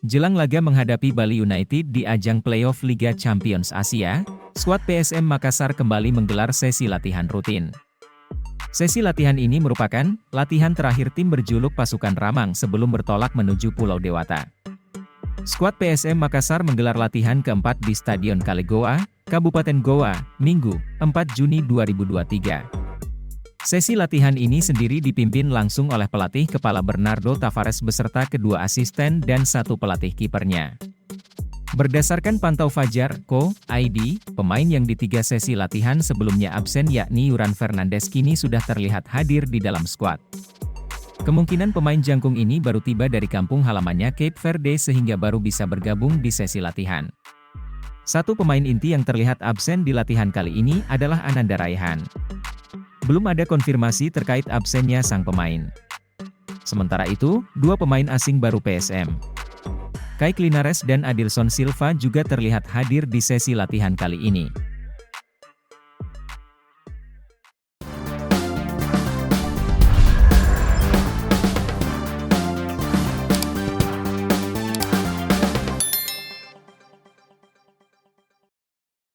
Jelang laga menghadapi Bali United di ajang playoff Liga Champions Asia, skuad PSM Makassar kembali menggelar sesi latihan rutin. Sesi latihan ini merupakan latihan terakhir tim berjuluk Pasukan Ramang sebelum bertolak menuju Pulau Dewata. Skuad PSM Makassar menggelar latihan keempat di Stadion Kalegoa, Kabupaten Goa, Minggu, 4 Juni 2023. Sesi latihan ini sendiri dipimpin langsung oleh pelatih kepala Bernardo Tavares beserta kedua asisten dan satu pelatih kipernya. Berdasarkan pantau Fajar Co.id, pemain yang di 3 sesi latihan sebelumnya absen yakni Yuran Fernandes kini sudah terlihat hadir di dalam skuad. Kemungkinan pemain jangkung ini baru tiba dari kampung halamannya Cape Verde sehingga baru bisa bergabung di sesi latihan. Satu pemain inti yang terlihat absen di latihan kali ini adalah Ananda Raihan. Belum ada konfirmasi terkait absennya sang pemain. Sementara itu, 2 pemain asing baru PSM, Kai Linares dan Adilson Silva juga terlihat hadir di sesi latihan kali ini.